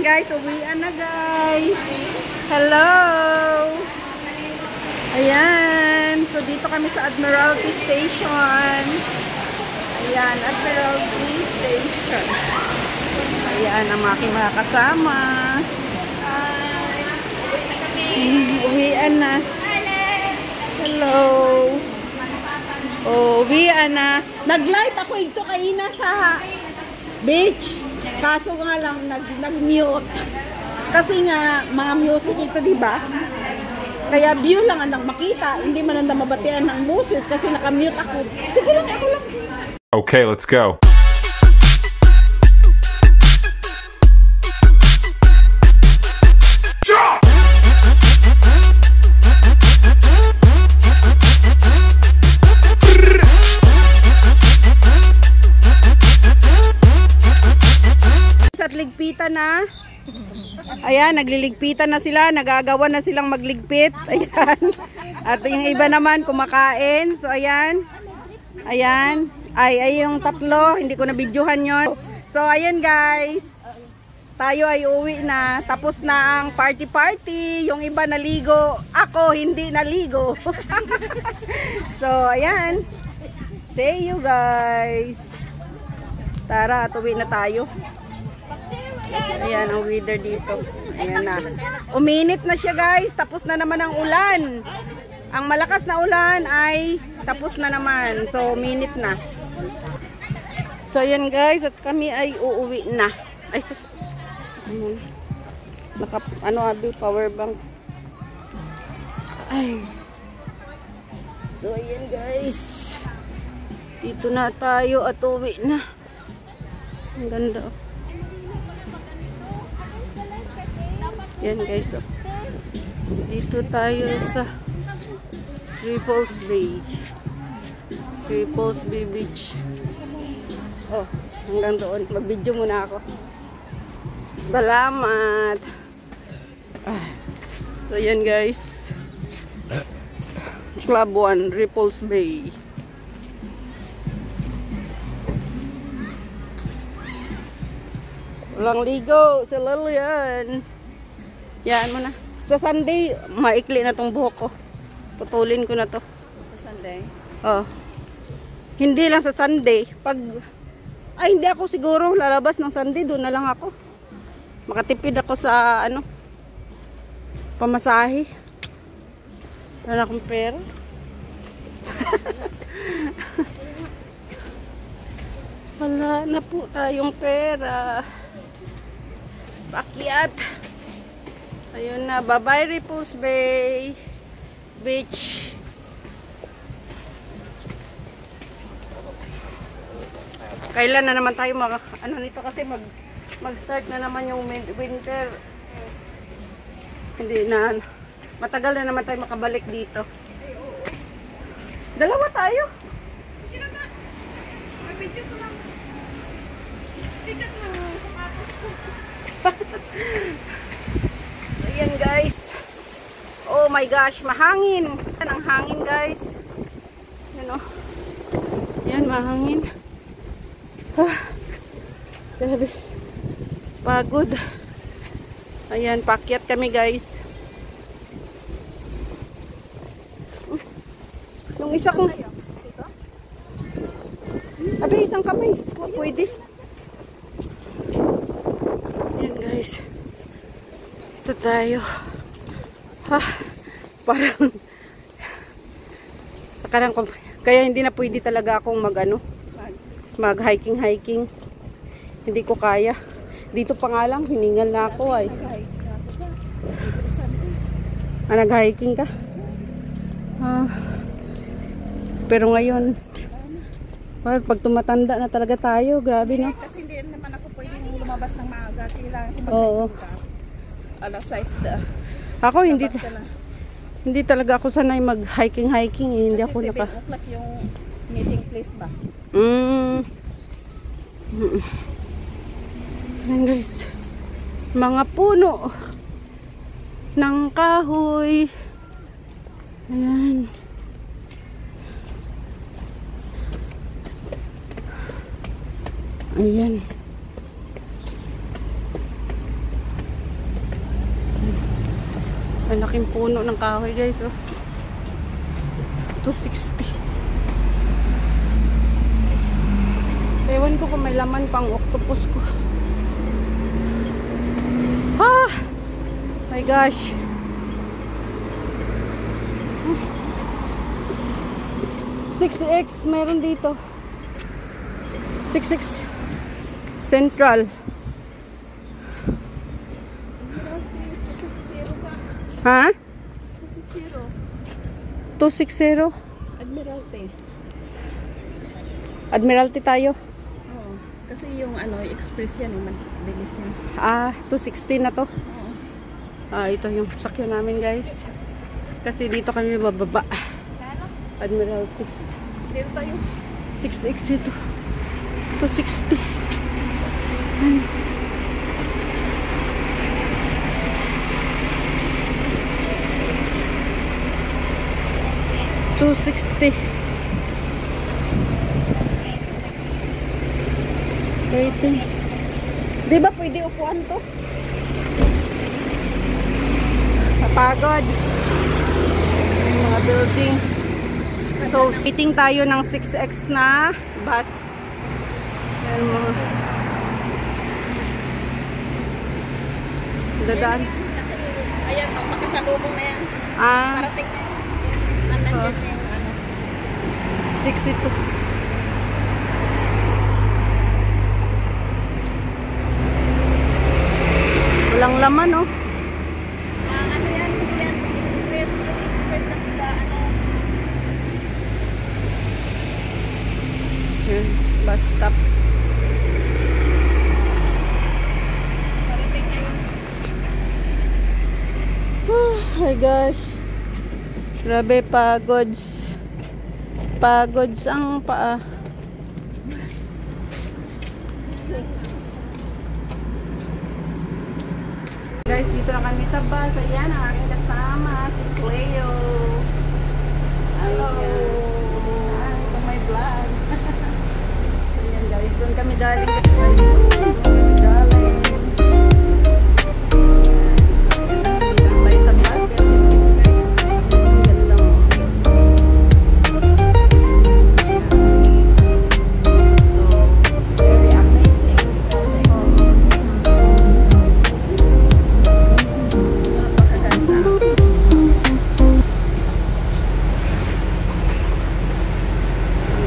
guys, uwian na guys. Hello. Ayan. So dito kami sa Admiralty Station. Ayan, Admiralty Station. Ayan ang aking mga kasama. Uwian na. Hello. Oh, uwian na. Nag-live ako ito kanina sa beach. Kaso nga lang nag-mute. Kasi nga mga music ito, 'di ba? Kaya view lang ang makita, hindi man nang mabatian ng boses kasi naka-mute ako. Sige lang, ako lang. Okay, let's go. At ligpitan na. Ayan, nagliligpitan na sila, nagagawa na silang magligpit. Ayan. At yung iba naman kumakain. So ayan. Ayan. Ay yung tatlo, hindi ko na videohan yon. So ayan guys. Tayo ay uwi na. Tapos na ang party-party. Yung iba naligo. Ako hindi naligo. So ayan. See you guys. Tara, at uwi na tayo. Ayan ang weather dito. Ayan na. Uminit na siya guys. Tapos na naman ang ulan. Ang malakas na ulan ay tapos na naman. So uminit na. So ayan guys. At kami ay uuwi na. Ay sus. Power bank. Ay. So ayan guys. Dito na tayo at uwi na. Ang ganda. Yan guys, oh. Dito tayo sa Triples Bay. Triples Bay Beach. Oh, hanggang doon. Mag-video muna ako. Salamat. So yan guys. Club 1, Triples Bay. Walang ligo sa Lilian. Yan mo na. Sa Sunday, maikli na tong buhok ko. Putulin ko na to. Sa Sunday? Oh. Hindi lang sa Sunday. Ay, hindi ako siguro lalabas ng Sunday. Doon na lang ako. Makatipid ako sa, pamasahe. Wala akong pera. Wala na po tayong pera. Pakyat. Ayun na, bye-bye Triples Bay Beach. Kailan na naman tayo nito kasi mag-start na naman yung winter. Hindi na, matagal na naman tayo makabalik dito. Dalawa tayo. Sige na nga. May video ko lang. Tikat na sapatos ko. Ayan guys. Oh my gosh, mahangin. Yan ang hangin guys. Yan o. Yan, mahangin. Grabe. Pagod. Ayan, pakyat kami guys. Yung isa kong... Abi, isang kamay. Pwede. Ayan guys. Ito tayo. Parang kaya hindi na pwede talaga akong mag-hiking. Hindi ko kaya. Dito pa nga lang, siningal na ako ay. Nag-hiking ka? Pero ngayon, pag tumatanda na talaga tayo, grabe na. Kasi hindi naman ako pwedeng lumabas ng maaga. Kailangan ko Oo. alas 6 na. Ako hindi talaga ako sanay mag-hiking. Hindi Kasi ako 7 o'clock yung meeting place ba? Ayan guys. Mga puno ng kahoy. Ayan. Ayan. Malaking puno ng kahoy guys. Oh. 260. Ewan ko kung may laman pang octopus ko. Ah! My gosh. 6X meron dito. 6X Central. Ha? 260. 260? Admiralty. Admiralty tayo. Oo. Kasi yung ano, express yan eh. Mabilis yan. Ah, 260 na to. Oo. Ah, ito yung sakyo namin guys. Kasi dito kami bababa. Admiralty. Dito tayo. 6X ito. 260. $260. Waiting. Di ba pwede upuan to? Kapagod. Yung mga building. So, waiting tayo ng 6X na bus. Ayan mga dadaan. Ayan, pagkasalubong na yan. Ah, Parating na yan. Nandyan na yung ano. 62. Walang laman, oh. Ano yan? Yan, express. Yung express na sila, ano. Yan, bus stop. Parating na yun. Oh my gosh. Grabe, pagods. Pagods ang paa. Guys, dito na kami sa bus. Ayan, ang aking kasama, si Cleo. Hello. Ayan, ito may vlog. Ayan guys, doon kami galing. Doon kami galing.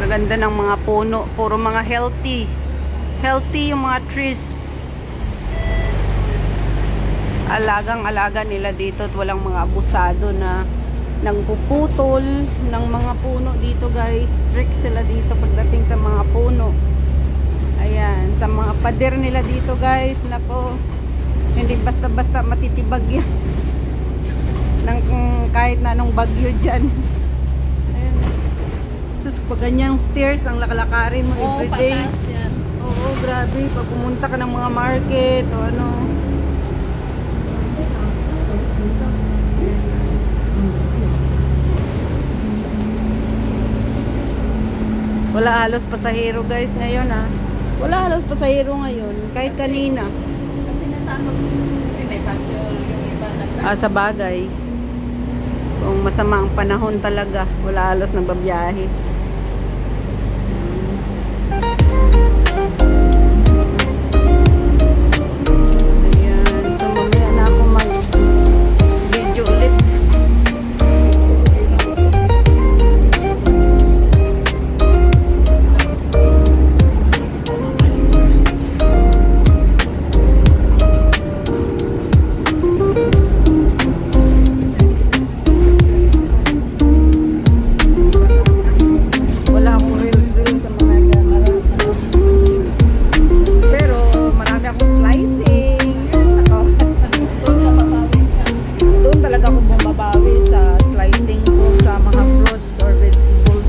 Ganda ng mga puno, puro mga healthy yung mga trees. Alagang-alaga nila dito at walang mga abusado na nangpuputol ng mga puno dito guys. Strict sila dito pagdating sa mga puno. Ayan, sa mga pader nila dito guys, nako, hindi basta-basta matitibag yan ng kahit na anong bagyo dyan. Sus, pag ganyang stairs ang lakalakarin mo everyday. Pataas yan. Oo, grabe. Pag pumunta ka ng mga market o ano. Wala halos pasahero guys ngayon ha. Wala halos pasahero ngayon. Kahit kanina. Kasi natakot. Siyempre may bagyo yung iba. Sa bagay. Kung masama ang panahon talaga, wala halos nagbabiyahe. Ayan, so mamaya na ako mag-video ulit. Wala akong reels sa mga gano'n. Pero marami akong slicing. Ako, doon talaga ako bumabawi sa slicing ko sa mga fruits or vegetables.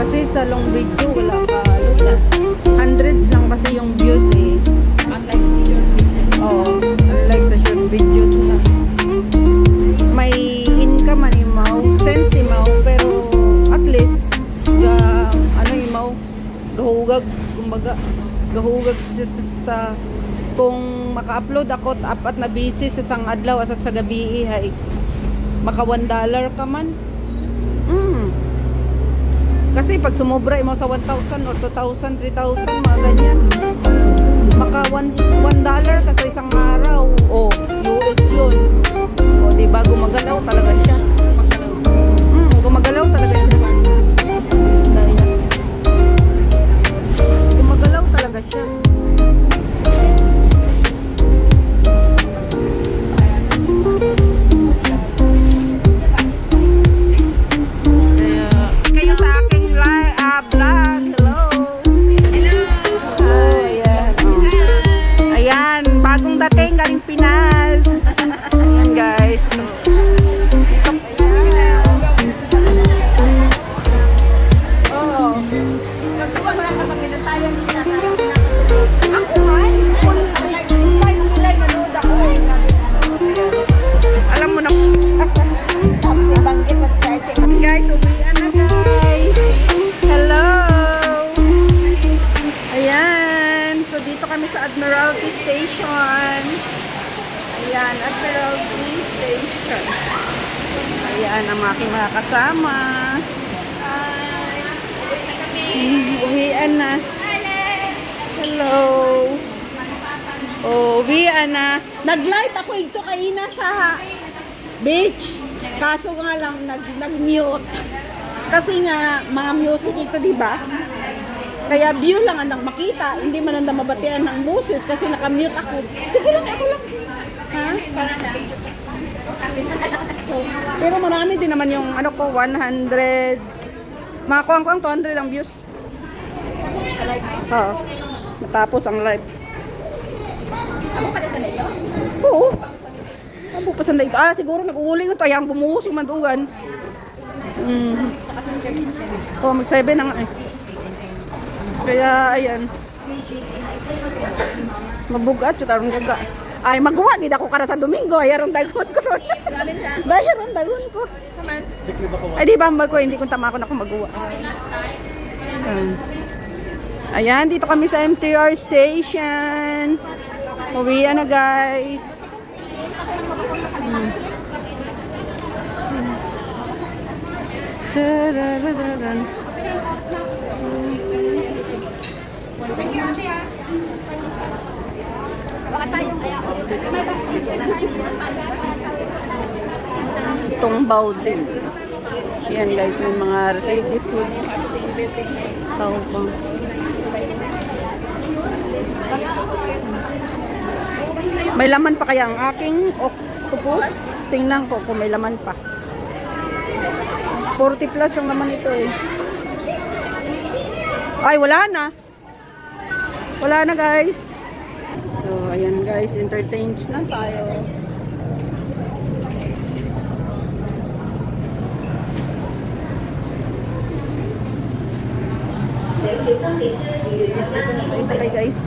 Kasi sa long video wala ka halos. Hundreds lang kasi yung views eh. Unlike sa short videos. Oo, unlike sa short videos na may income animaw, sense imaw, pero at least ano imaw, gahugag, kumbaga gahugag sa kung maka-upload ako apat na busy sa isang adlaw asat sa gabi hay maka $1 ka man. Kasi pag sumobra mo sa 1,000 or 2,000, 3,000 mga ganyan, maka $1 ka sa isang araw. O US yun. O diba gumagalaw talaga siya. Gumagalaw talaga siya. Gumagalaw talaga siya. Kayo sa aking vlog. Hello. Ayan, bagong dating galing Pinas. Ayan guys. Alam mo na. Guys, uwian na guys. Hello. Ayan. So dito kami sa Admiralty Station. Ayan, Admiralty Station. Ayan ang aking mga kasama. Uwian na. Hello. Oh, uwian na. Nag-live ako ito kaina sa beach. Kaso nga lang nag-mute. Kasi nga mga music ito, di ba? Kaya view lang ang makita, hindi man nang mabatian ng boses kasi naka-mute ako. Sige lang, ako lang. Ha? Pero marami din naman yung ano ko 100. Mga kuwang 200 ang views. Oo. Natapos ang live. Ako pa sa nito? Oo. Ano pa sa nito? Ah, siguro nag-uuli ko to. Ayang bumuhos yung mandugan. Tsaka subscribe mo sa nito. Oo, mag-7 na nga eh. Kaya, ayan. Mabugat, yung tarong gaga. Ay, magawa. Hindi ako kara sa Domingo. Ayaron dagon ko. Ayaron dagon ko. Ay, di ba ang bago? Hindi kong tama ako na kung magawa. Ayan, dito kami sa MTR station. Uwian na guys. Tungbaw din. Ayan guys, may mga ready food. Tao pa. May laman pa kaya ang aking octopus? Tingnan ko kung may laman pa. 40 plus ang laman ito eh. Ay, wala na. Wala na guys. So, ayan guys, entertained na tayo. Sakay guys.